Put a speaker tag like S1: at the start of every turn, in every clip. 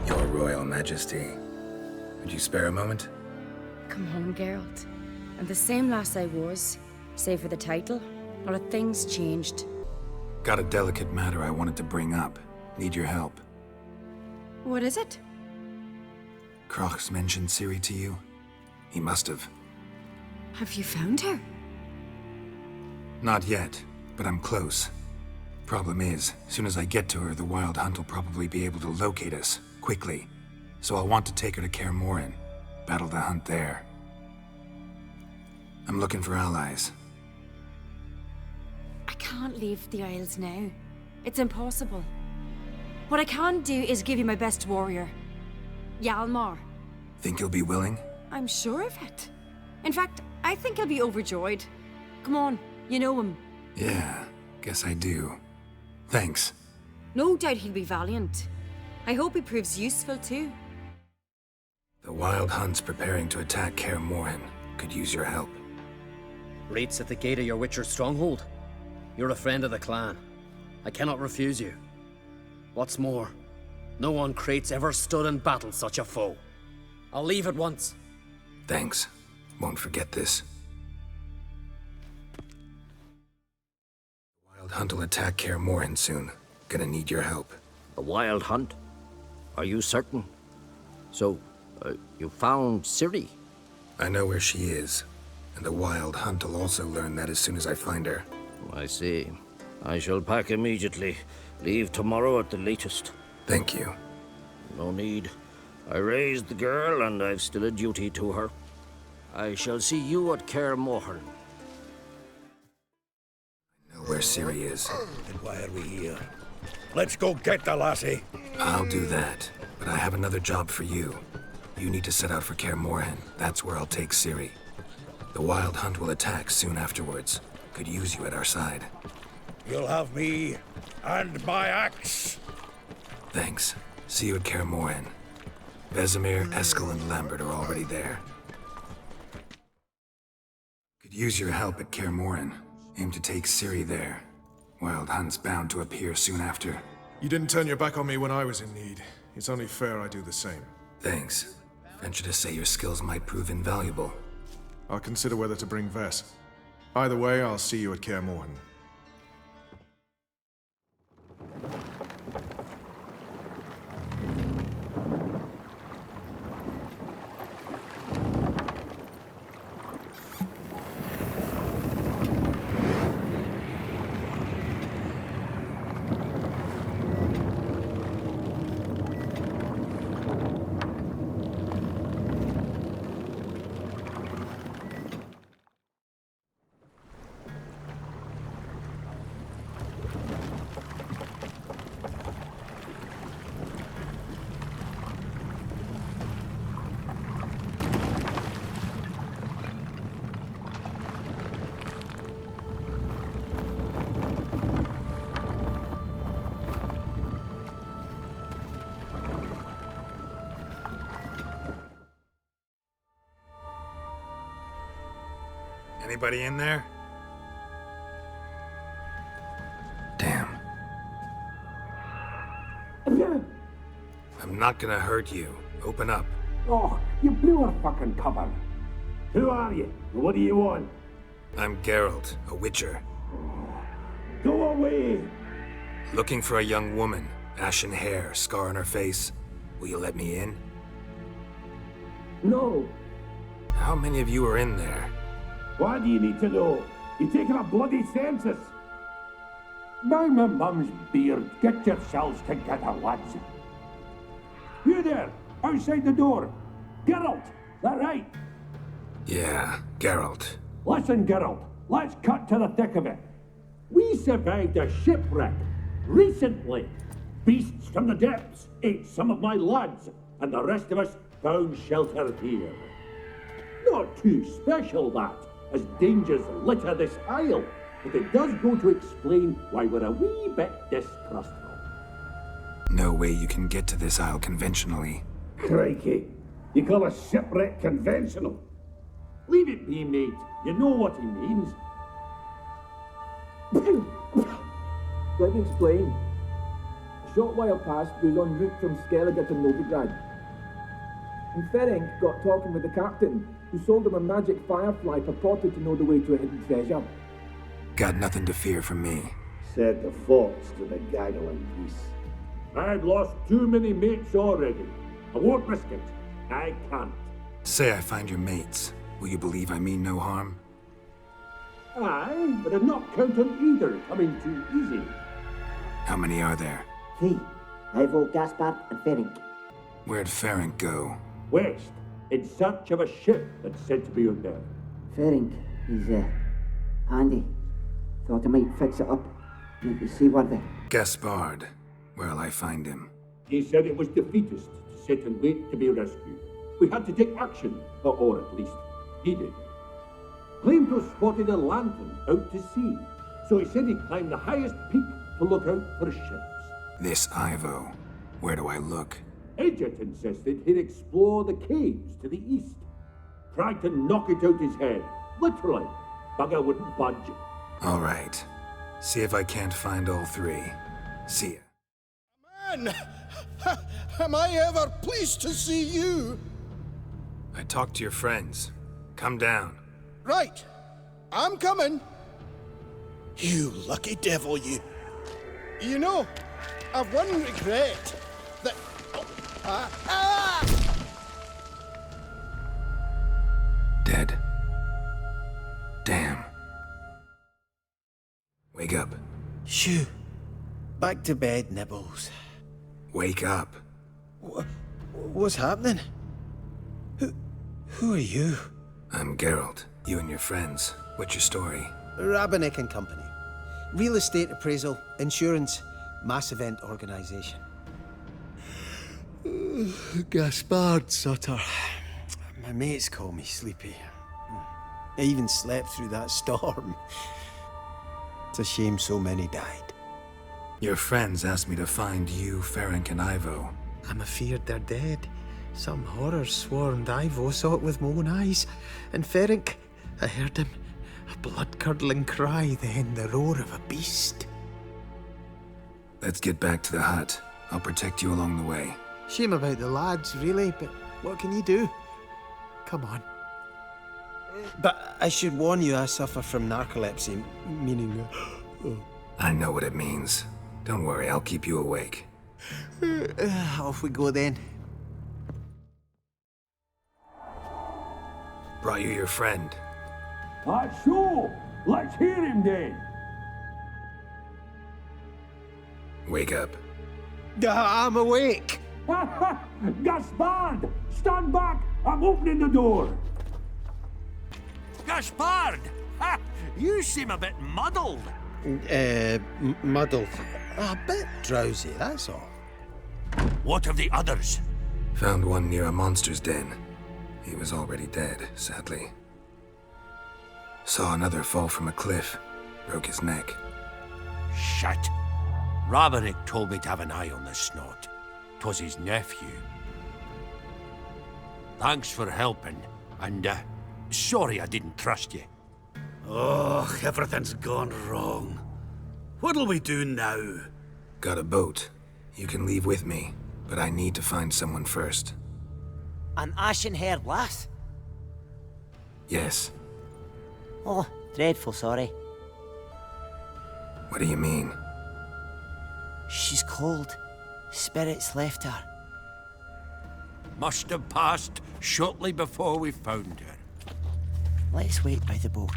S1: Your Royal Majesty. Would you spare a moment?
S2: Come home, Geralt. I'm the same lass I was, save for the title. A lot of things changed.
S1: Got a delicate matter I wanted to bring up. Need your help.
S2: What is it?
S1: Croc's mentioned Ciri to you? He must have.
S2: Have you found her?
S1: Not yet, but I'm close. Problem is, as soon as I get to her, the Wild Hunt will probably be able to locate us, quickly. So I'll want to take her to Kaer Morhen, battle the hunt there. I'm looking for allies.
S2: I can't leave the Isles now. It's impossible. What I can do is give you my best warrior, Hjalmar.
S1: Think you'll be willing?
S2: I'm sure of it. In fact, I think he'll be overjoyed. Come on, you know him.
S1: Yeah, guess I do. Thanks.
S2: No doubt he'll be valiant. I hope he proves useful too.
S1: The Wild Hunt's preparing to attack Kaer Morhen. Could use your help.
S3: Raid's at the gate of your Witcher's stronghold. You're a friend of the clan. I cannot refuse you. What's more, no one Crate's ever stood in battle such a foe. I'll leave at once.
S1: Thanks. Won't forget this. The Wild Hunt will attack Kaer Morhen soon. Gonna need your help.
S4: A wild hunt? Are you certain? So, you found Ciri?
S1: I know where she is, and the Wild Hunt will also learn that as soon as I find her.
S4: I see. I shall pack immediately. Leave tomorrow at the latest.
S1: Thank you.
S4: No need. I raised the girl, and I've still a duty to her. I shall see you at Kaer Morhen.
S1: I know where Ciri is.
S5: And why are we here? Let's go get the lassie.
S1: I'll do that, but I have another job for you. You need to set out for Kaer Morhen. That's where I'll take Ciri. The Wild Hunt will attack soon afterwards. Could use you at our side.
S5: You'll have me and my axe.
S1: Thanks. See you at Kaer Morhen. Vesemir, Eskel, and Lambert are already there. Could use your help at Kaer Morhen. Aim to take Ciri there. Wild Hunt's bound to appear soon after.
S6: You didn't turn your back on me when I was in need. It's only fair I do the same.
S1: Thanks. Venture to say your skills might prove invaluable.
S6: I'll consider whether to bring Ves. Either way, I'll see you at Kaer Morhen.
S1: Anybody in there? Damn. I'm not gonna hurt you. Open up.
S7: Oh, you blew our fucking cover. Who are you? What do you want?
S1: I'm Geralt, a Witcher.
S7: Go away!
S1: Looking for a young woman. Ashen hair, scar on her face. Will you let me in?
S7: No.
S1: How many of you are in there?
S7: Why do you need to know? You're taking a bloody census. By my mum's beard, get yourselves together, lads. You there, outside the door. Geralt, that right?
S1: Yeah, Geralt.
S7: Listen, Geralt, let's cut to the thick of it. We survived a shipwreck recently. Beasts from the depths ate some of my lads, and the rest of us found shelter here. Not too special, that, as dangers litter this isle, but it does go to explain why we're a wee bit distrustful.
S1: No way you can get to this isle conventionally.
S7: Crikey, you call a shipwreck conventional? Leave it be, mate. You know what he means. Let me explain.
S8: short while past was en route from Skellige to Novigrad. And Ferenc got talking with the captain, who sold him a magic firefly purported to know the way to a hidden treasure.
S1: Got nothing to fear from me.
S5: Said the fox to the gaggling geese.
S7: I've lost too many mates already. I won't risk it. I can't.
S1: Say I find your mates. Will you believe I mean no harm?
S7: Aye, but I'd not count on either coming too easy.
S1: How many are there?
S9: 3. Ivo, Gaspard, and Ferenc.
S1: Where'd Ferenc go?
S7: West, in search of a ship that's said to be out there.
S9: Ferenc, he's handy. Thought I might fix it up. Make you seaworthy.
S1: Gaspard. Where'll I find him?
S7: He said it was defeatist to sit and wait to be rescued. We had to take action, or at least he did. Claimed to have spotted a lantern out to sea, so he said he'd climb the highest peak to look out for ships.
S1: This Ivo. Where do I look?
S7: Edget insisted he'd explore the caves to the east. Tried to knock it out his head, literally. Bugger wouldn't budge.
S1: All right. See if I can't find all 3. See ya.
S5: Man! Am I ever pleased to see you?
S1: I talked to your friends. Come down.
S5: Right. I'm coming. You lucky devil, you. You know, I've one regret. That...
S1: Dead. Damn. Wake up.
S10: Shoo. Back to bed, Nibbles.
S1: Wake up.
S10: What's happening? Who are you?
S1: I'm Geralt. You and your friends. What's your story?
S10: Rabbinick and Company. Real estate appraisal, insurance, mass event organisation. Gaspard Sutter. My mates call me Sleepy. I even slept through that storm. It's a shame so many died.
S1: Your friends asked me to find you, Ferenc, and Ivo.
S10: I'm afeard they're dead. Some horror swarmed Ivo, saw it with my own eyes. And Ferenc, I heard him. A blood-curdling cry, then the roar of a beast.
S1: Let's get back to the hut. I'll protect you along the way.
S10: Shame about the lads, really, but what can you do? Come on. But I should warn you, I suffer from narcolepsy, meaning...
S1: I know what it means. Don't worry, I'll keep you awake.
S10: Off we go then.
S1: Brought you your friend.
S7: That's so. Let's hear him then.
S1: Wake up.
S10: I'm awake.
S7: Gaspard! Stand back! I'm opening the door.
S5: Gaspard! Ha! You seem a bit muddled.
S10: Muddled. A bit drowsy, that's all.
S5: What of the others?
S1: Found one near a monster's den. He was already dead, sadly. Saw another fall from a cliff. Broke his neck.
S5: Shit. Rabbinick told me to have an eye on the snot. 'Twas his nephew. Thanks for helping, and sorry I didn't trust you.
S11: Oh, everything's gone wrong. What'll we do now?
S1: Got a boat. You can leave with me, but I need to find someone first.
S12: An ashen-haired lass?
S1: Yes.
S12: Oh, dreadful sorry.
S1: What do you mean?
S12: She's cold. Spirits left her.
S5: Must have passed shortly before we found her.
S12: Let's wait by the boat.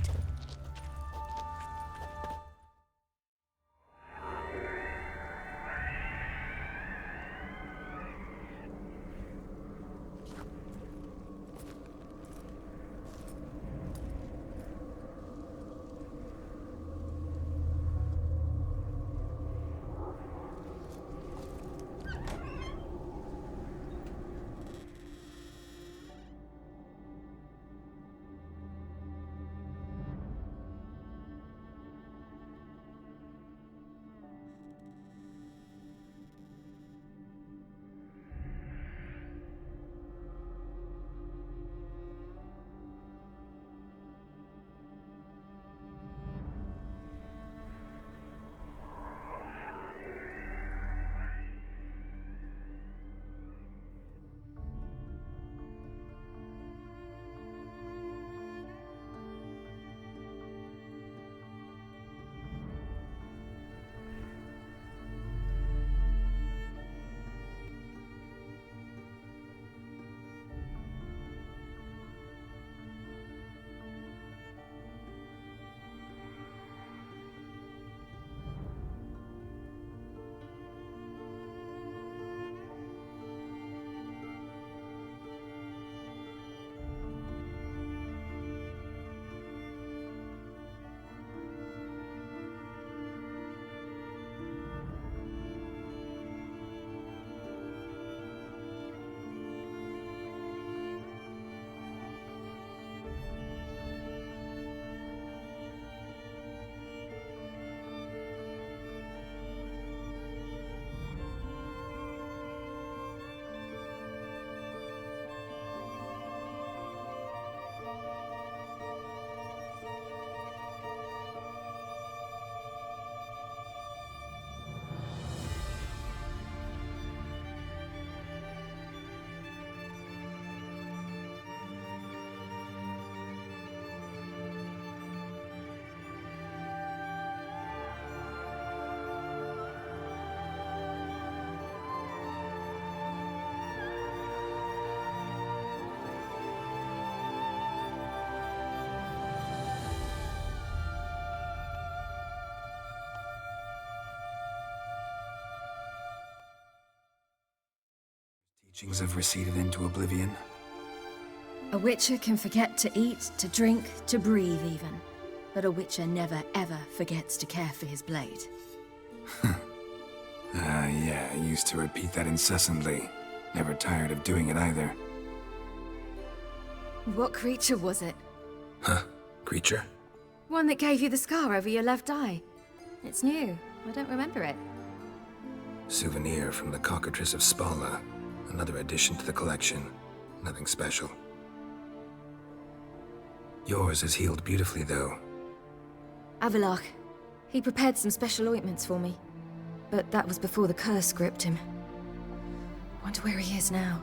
S1: teachings have receded into oblivion.
S2: A witcher can forget to eat, to drink, to breathe even. But a witcher never ever forgets to care for his blade.
S1: Yeah, I used to repeat that incessantly. Never tired of doing it either.
S2: What creature was it?
S1: Huh? Creature?
S2: One that gave you the scar over your left eye. It's new. I don't remember it.
S1: Souvenir from the Cockatrice of Spala. Another addition to the collection. Nothing special. Yours is healed beautifully, though.
S2: Avalok. He prepared some special ointments for me. But that was before the curse gripped him. Wonder where he is now.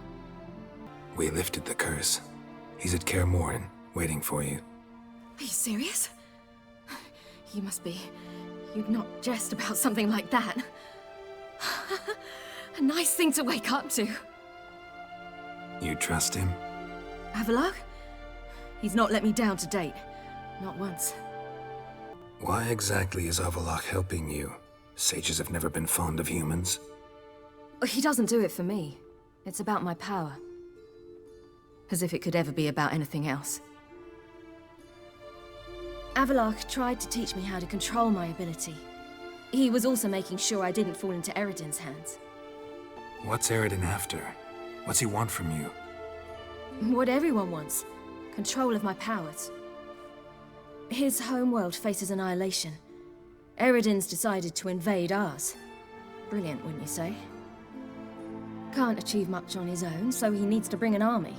S1: We lifted the curse. He's at Kaer Morhen, waiting for you.
S2: Are you serious? You must be. You'd not jest about something like that. A nice thing to wake up to.
S1: You trust him?
S2: Avalok? He's not let me down to date. Not once.
S1: Why exactly is Avalok helping you? Sages have never been fond of humans.
S2: He doesn't do it for me. It's about my power. As if it could ever be about anything else. Avalok tried to teach me how to control my ability. He was also making sure I didn't fall into Eredin's hands.
S1: What's Eredin after? What's he want from you?
S2: What everyone wants. Control of my powers. His homeworld faces annihilation. Eredin's decided to invade ours. Brilliant, wouldn't you say? Can't achieve much on his own, so he needs to bring an army.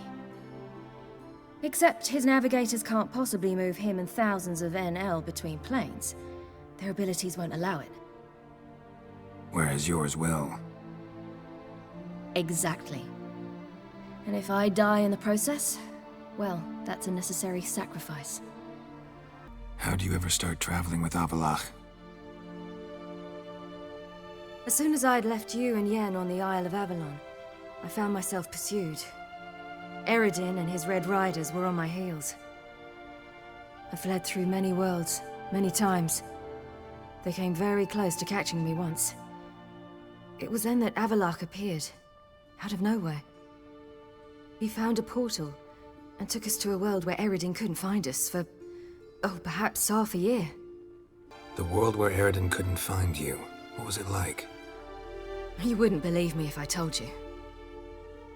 S2: Except his navigators can't possibly move him and thousands of NL between planes. Their abilities won't allow it.
S1: Whereas yours will.
S2: Exactly. And if I die in the process, well, that's a necessary sacrifice.
S1: How do you ever start traveling with Avalok?
S2: As soon as I'd left you and Yen on the Isle of Avalon, I found myself pursued. Eredin and his Red Riders were on my heels. I fled through many worlds, many times. They came very close to catching me once. It was then that Avalok appeared, out of nowhere. He found a portal, and took us to a world where Eredin couldn't find us for, oh, perhaps half a year.
S1: The world where Eredin couldn't find you, what was it like?
S2: You wouldn't believe me if I told you.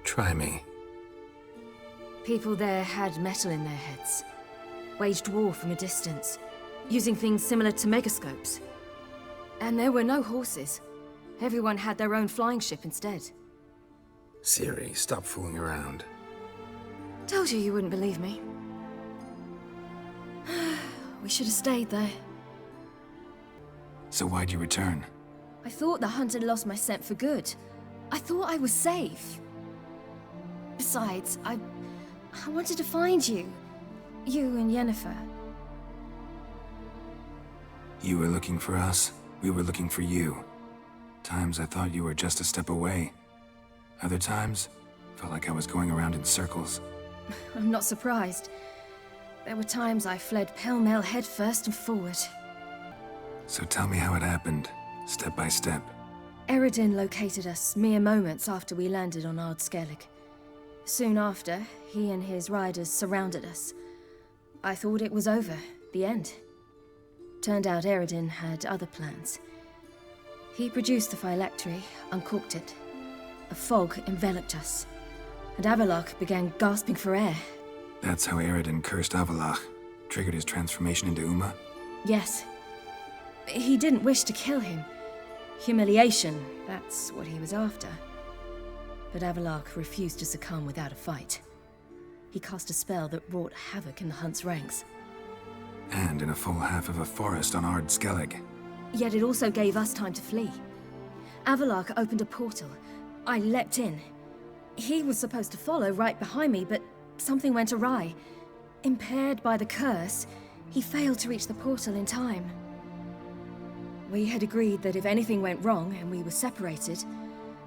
S1: Try me.
S2: People there had metal in their heads, waged war from a distance, using things similar to megascopes. And there were no horses. Everyone had their own flying ship instead.
S1: Ciri, stop fooling around.
S2: Told you wouldn't believe me. We should have stayed there.
S1: So why'd you return?
S2: I thought the hunt had lost my scent for good. I thought I was safe. Besides, I wanted to find you. You and Yennefer.
S1: You were looking for us, we were looking for you. Times I thought you were just a step away. Other times, felt like I was going around in circles.
S2: I'm not surprised. There were times I fled pell-mell headfirst and forward.
S1: So tell me how it happened, step by step.
S2: Eredin located us mere moments after we landed on Ard Skellig. Soon after, he and his riders surrounded us. I thought it was over, the end. Turned out Eredin had other plans. He produced the phylactery, uncorked it. A fog enveloped us, and Avalok began gasping for air.
S1: That's how Eredin cursed Avalok, triggered his transformation into Uma?
S2: Yes. He didn't wish to kill him. Humiliation, that's what he was after. But Avalok refused to succumb without a fight. He cast a spell that wrought havoc in the hunt's ranks.
S1: And in a full half of a forest on Ard Skellig.
S2: Yet it also gave us time to flee. Avalok opened a portal. I leapt in. He was supposed to follow right behind me, but something went awry. Impaired by the curse, he failed to reach the portal in time. We had agreed that if anything went wrong and we were separated,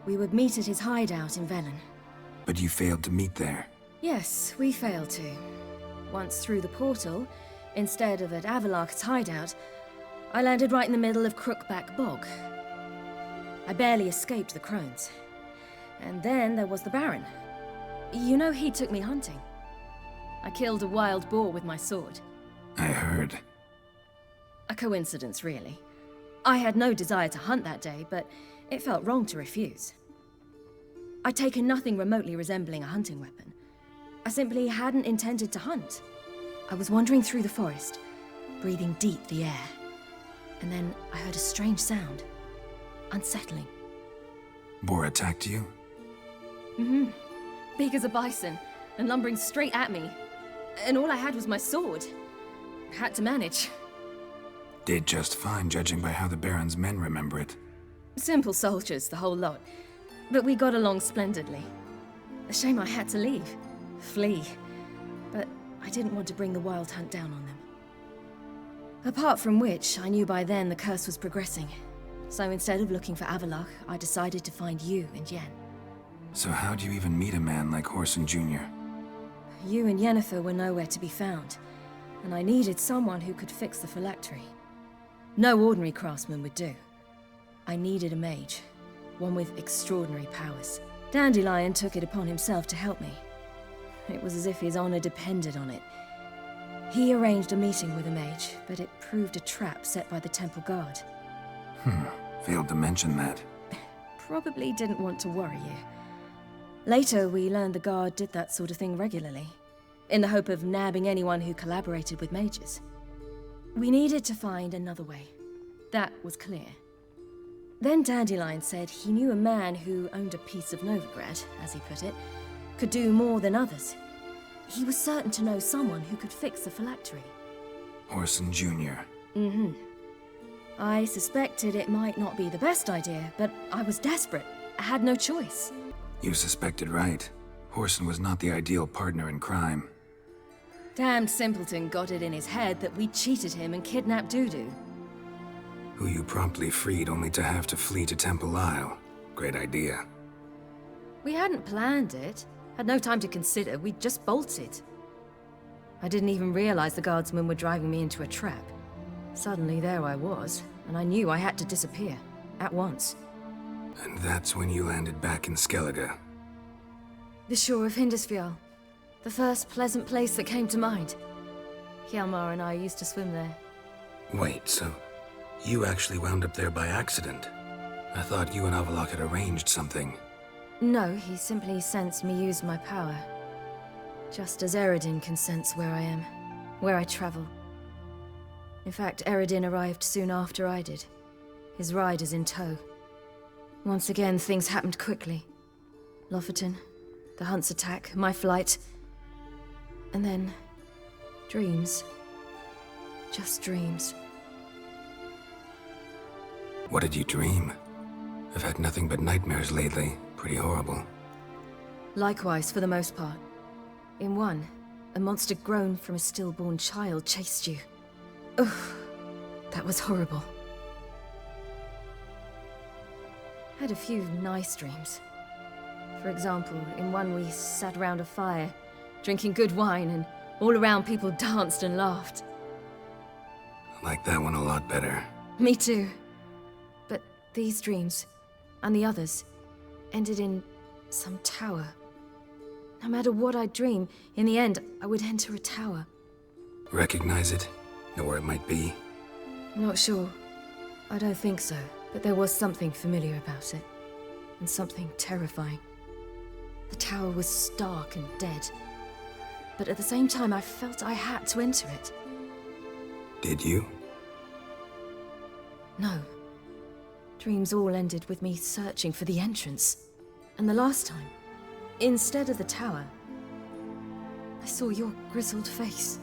S2: we would meet at his hideout in Velen.
S1: But you failed to meet there.
S2: Yes, we failed to. Once through the portal, instead of at Avalok's hideout, I landed right in the middle of Crookback Bog. I barely escaped the crones. And then there was the Baron. You know, he took me hunting. I killed a wild boar with my sword.
S1: I heard.
S2: A coincidence, really. I had no desire to hunt that day, but it felt wrong to refuse. I'd taken nothing remotely resembling a hunting weapon. I simply hadn't intended to hunt. I was wandering through the forest, breathing deep the air. And then I heard a strange sound. Unsettling.
S1: Boar attacked you?
S2: Mm-hmm. Big as a bison, and lumbering straight at me. And all I had was my sword. Had to manage.
S1: Did just fine, judging by how the Baron's men remember it.
S2: Simple soldiers, the whole lot. But we got along splendidly. A shame I had to leave. Flee. But I didn't want to bring the Wild Hunt down on them. Apart from which, I knew by then the curse was progressing. So instead of looking for Avallac'h, I decided to find you and Yen.
S1: So how'd you even meet a man like Whoreson Jr.?
S2: You and Yennefer were nowhere to be found, and I needed someone who could fix the phylactery. No ordinary craftsman would do. I needed a mage, one with extraordinary powers. Dandelion took it upon himself to help me. It was as if his honor depended on it. He arranged a meeting with a mage, but it proved a trap set by the temple guard.
S1: Failed to mention that.
S2: Probably didn't want to worry you. Later, we learned the guard did that sort of thing regularly, in the hope of nabbing anyone who collaborated with mages. We needed to find another way. That was clear. Then Dandelion said he knew a man who owned a piece of Novigrad, as he put it, could do more than others. He was certain to know someone who could fix the phylactery.
S1: Whoreson Jr.
S2: Mm-hmm. I suspected it might not be the best idea, but I was desperate. I had no choice.
S1: You suspected right. Whoreson was not the ideal partner in crime.
S2: Damned simpleton got it in his head that we cheated him and kidnapped Dudu.
S1: Who you promptly freed only to have to flee to Temple Isle. Great idea.
S2: We hadn't planned it. Had no time to consider. We just bolted. I didn't even realize the guardsmen were driving me into a trap. Suddenly there I was, and I knew I had to disappear. At once.
S1: And that's when you landed back in Skellige.
S2: The shore of Hindisfjall. The first pleasant place that came to mind. Hjalmar and I used to swim there.
S1: Wait, so you actually wound up there by accident? I thought you and Avallac'h had arranged something.
S2: No, he simply sensed me use my power. Just as Eredin can sense where I am, where I travel. In fact, Eredin arrived soon after I did. His riders in tow. Once again, things happened quickly. Lofoten, the Hunt's attack, my flight. And then, dreams. Just dreams.
S1: What did you dream? I've had nothing but nightmares lately. Pretty horrible.
S2: Likewise, for the most part. In one, a monster grown from a stillborn child chased you. Ugh, that was horrible. Had a few nice dreams. For example, in one we sat around a fire, drinking good wine, and all around people danced and laughed.
S1: I like that one a lot better.
S2: Me too. But these dreams, and the others, ended in some tower. No matter what I dream, in the end, I would enter a tower.
S1: Recognize it? Know where it might be?
S2: Not sure. I don't think so, but there was something familiar about it. And something terrifying. The tower was stark and dead. But at the same time, I felt I had to enter it.
S1: Did you?
S2: No. Dreams all ended with me searching for the entrance. And the last time, instead of the tower, I saw your grizzled face.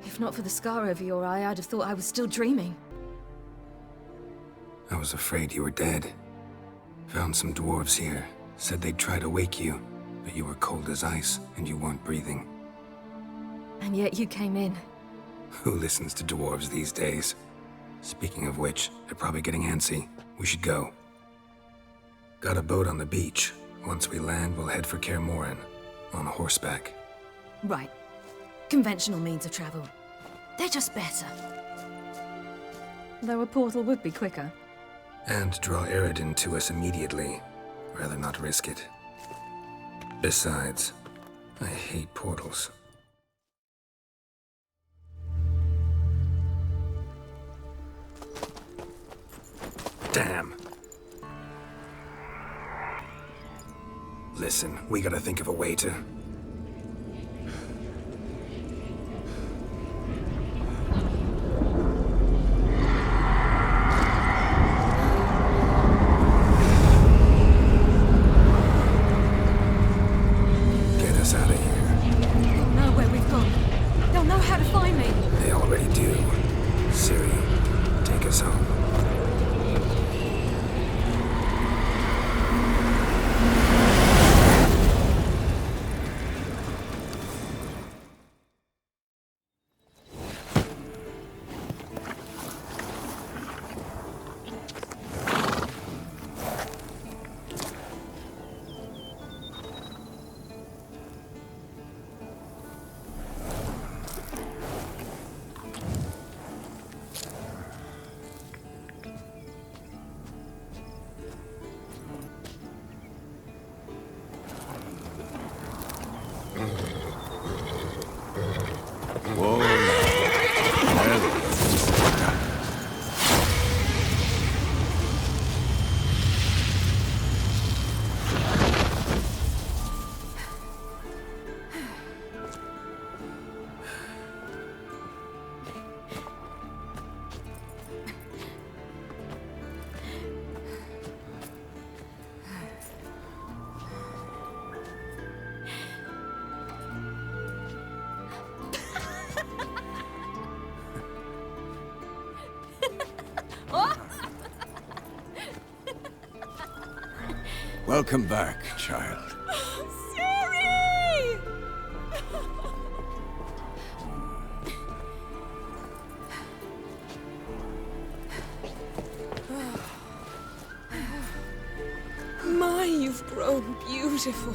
S2: If not for the scar over your eye, I'd have thought I was still dreaming.
S1: I was afraid you were dead. Found some dwarves here. Said they'd try to wake you, but you were cold as ice and you weren't breathing.
S2: And yet you came in.
S1: Who listens to dwarves these days? Speaking of which, they're probably getting antsy. We should go. Got a boat on the beach. Once we land, we'll head for Kaer Morhen. On horseback.
S2: Right. Conventional means of travel. They're just better. Though a portal would be quicker.
S1: And draw Eredin to us immediately. Rather not risk it. Besides, I hate portals. Damn. Listen, we gotta think of a way to... Get us out of here.
S2: They'll know where we've gone. They'll know how to find me.
S1: They already do. Siri, take us home.
S13: Whoa, welcome back, child.
S2: Siri! My, you've grown beautiful.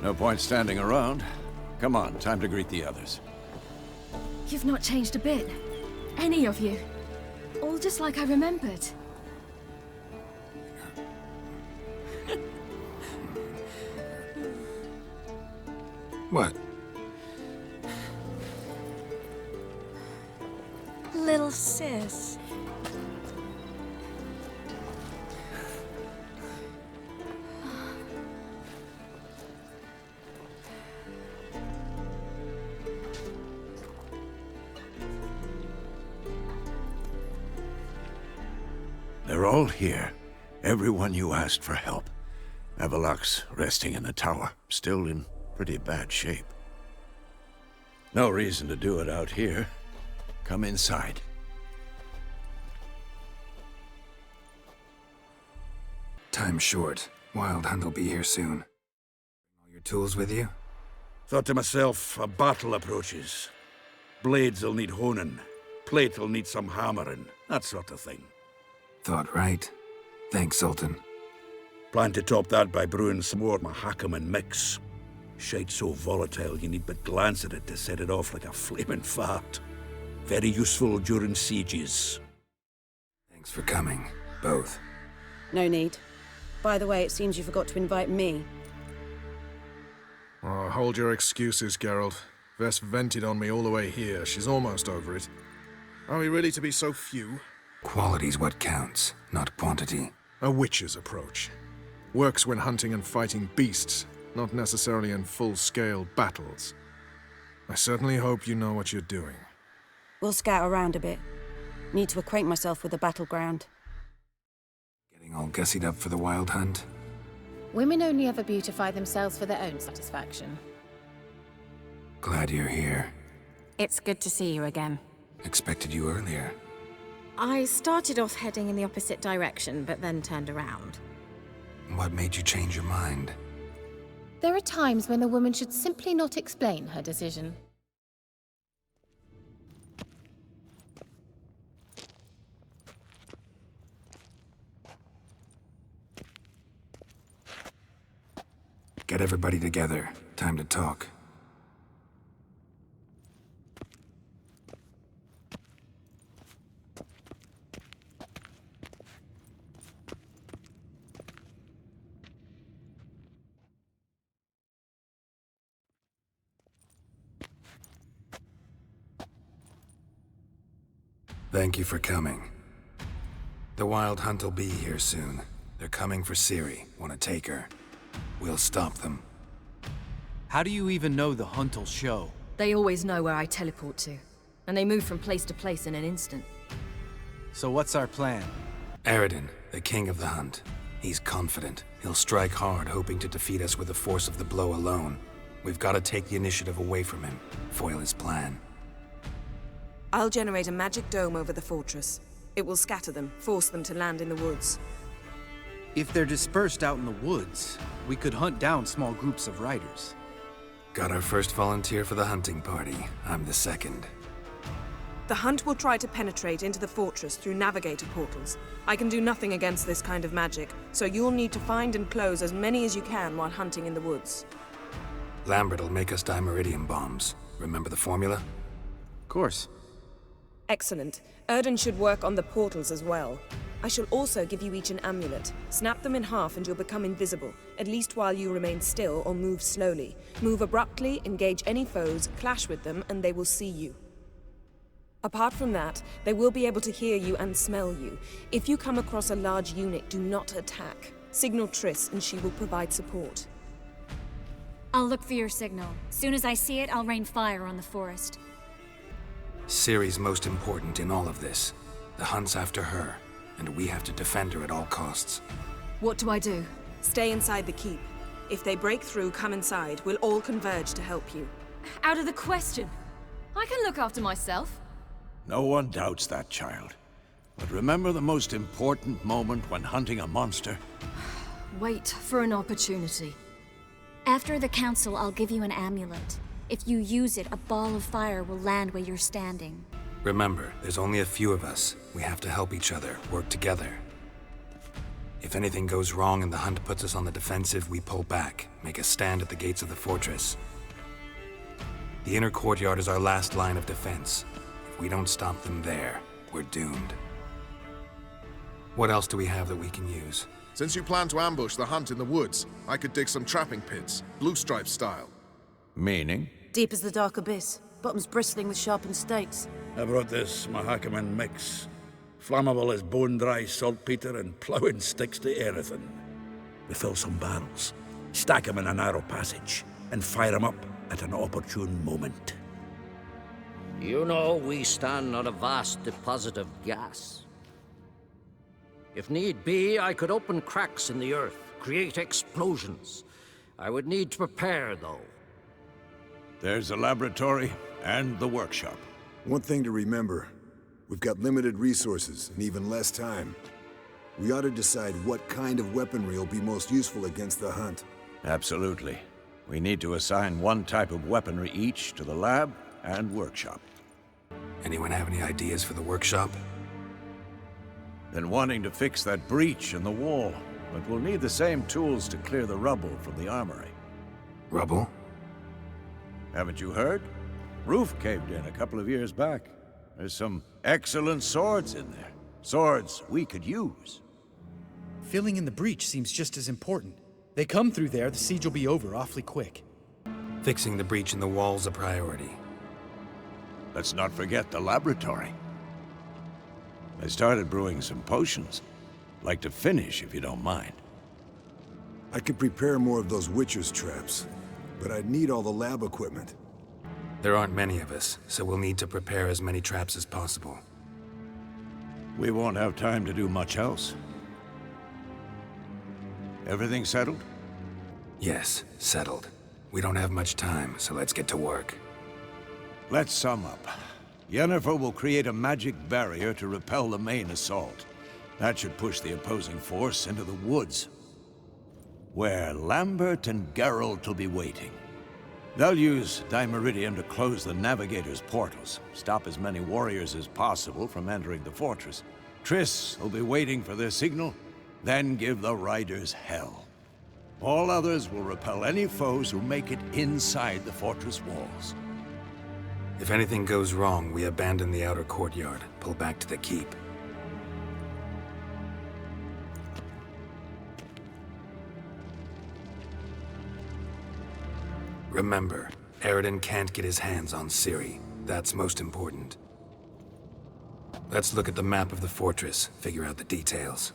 S13: No point standing around. Come on, time to greet the others.
S2: You've not changed a bit. Any of you. All just like I remembered.
S1: What?
S2: Little sis.
S13: They're all here. Everyone you asked for help. Avalok's resting in the tower, still in pretty bad shape. No reason to do it out here. Come inside.
S1: Time's short. Wild Hunt will be here soon. All your tools with you?
S11: Thought to myself, a battle approaches. Blades'll need honing. Plate'll need some hammering. That sort of thing.
S1: Thought right. Thanks, Sultan.
S11: Plan to top that by brewing some more Mahakaman mix. Shite so volatile you need but glance at it to set it off like a flaming fart. Very useful during sieges.
S1: Thanks for coming, both.
S14: No need. By the way, it seems you forgot to invite me.
S6: Oh, hold your excuses, Geralt. Vess vented on me all the way here. She's almost over it. Are we really to be so few?
S1: Quality's what counts, not quantity.
S6: A witch's approach. Works when hunting and fighting beasts, not necessarily in full-scale battles. I certainly hope you know what you're doing.
S14: We'll scout around a bit. Need to acquaint myself with the battleground.
S1: Getting all gussied up for the Wild Hunt?
S15: Women only ever beautify themselves for their own satisfaction.
S1: Glad you're here.
S15: It's good to see you again.
S1: Expected you earlier.
S15: I started off heading in the opposite direction, but then turned around.
S1: What made you change your mind?
S15: There are times when a woman should simply not explain her decision.
S1: Get everybody together. Time to talk. Thank you for coming. The Wild Hunt will be here soon. They're coming for Ciri. Want to take her? We'll stop them.
S16: How do you even know the Hunt'll show?
S2: They always know where I teleport to, and they move from place to place in an instant.
S16: So what's our plan?
S1: Eredin, the king of the Hunt. He's confident. He'll strike hard, hoping to defeat us with the force of the blow alone. We've got to take the initiative away from him, foil his plan.
S17: I'll generate a magic dome over the fortress. It will scatter them, force them to land in the woods.
S16: If they're dispersed out in the woods, we could hunt down small groups of riders.
S1: Got our first volunteer for the hunting party. I'm the second.
S17: The Hunt will try to penetrate into the fortress through navigator portals. I can do nothing against this kind of magic, so you'll need to find and close as many as you can while hunting in the woods.
S1: Lambert'll make us dimeridium bombs. Remember the formula?
S16: Of course.
S17: Excellent. Erden should work on the portals as well. I shall also give you each an amulet. Snap them in half and you'll become invisible, at least while you remain still or move slowly. Move abruptly, engage any foes, clash with them, and they will see you. Apart from that, they will be able to hear you and smell you. If you come across a large unit, do not attack. Signal Triss and she will provide support.
S18: I'll look for your signal. Soon as I see it, I'll rain fire on the forest.
S1: Ciri's most important in all of this. The Hunt's after her, and we have to defend her at all costs.
S2: What do I do?
S17: Stay inside the keep. If they break through, come inside. We'll all converge to help you.
S2: Out of the question. I can look after myself.
S13: No one doubts that, child. But remember the most important moment when hunting a monster?
S2: Wait for an opportunity.
S18: After the council, I'll give you an amulet. If you use it, a ball of fire will land where you're standing.
S1: Remember, there's only a few of us. We have to help each other, work together. If anything goes wrong and the Hunt puts us on the defensive, we pull back, make a stand at the gates of the fortress. The inner courtyard is our last line of defense. If we don't stop them there, we're doomed. What else do we have that we can use?
S6: Since you plan to ambush the Hunt in the woods, I could dig some trapping pits, blue stripe style.
S13: Meaning?
S19: Deep as the dark abyss, bottoms bristling with sharpened stakes.
S11: I brought this Mahakaman mix. Flammable as bone-dry saltpeter and ploughing sticks to anything. We fill some barrels, stack them in a narrow passage, and fire them up at an opportune moment.
S4: You know, we stand on a vast deposit of gas. If need be, I could open cracks in the earth, create explosions. I would need to prepare, though.
S13: There's the laboratory and the workshop.
S20: One thing to remember, we've got limited resources and even less time. We ought to decide what kind of weaponry will be most useful against the Hunt.
S13: Absolutely. We need to assign one type of weaponry each to the lab and workshop.
S1: Anyone have any ideas for the workshop?
S13: Been wanting to fix that breach in the wall, but we'll need the same tools to clear the rubble from the armory.
S1: Rubble?
S13: Haven't you heard? Roof caved in a couple of years back. There's some excellent swords in there. Swords we could use.
S16: Filling in the breach seems just as important. They come through there, the siege will be over awfully quick.
S1: Fixing the breach in the wall's a priority.
S13: Let's not forget the laboratory. I started brewing some potions. Like to finish, if you don't mind.
S20: I could prepare more of those Witcher's traps, but I'd need all the lab equipment.
S1: There aren't many of us, so we'll need to prepare as many traps as possible.
S13: We won't have time to do much else. Everything settled?
S1: Yes, settled. We don't have much time, so let's get to work.
S13: Let's sum up. Yennefer will create a magic barrier to repel the main assault. That should push the opposing force into the woods, where Lambert and Geralt will be waiting. They'll use Dimeridium to close the Navigator's portals, stop as many warriors as possible from entering the fortress. Triss will be waiting for their signal, then give the riders hell. All others will repel any foes who make it inside the fortress walls.
S1: If anything goes wrong, we abandon the outer courtyard, pull back to the keep. Remember, Eredin can't get his hands on Ciri. That's most important. Let's look at the map of the fortress, figure out the details.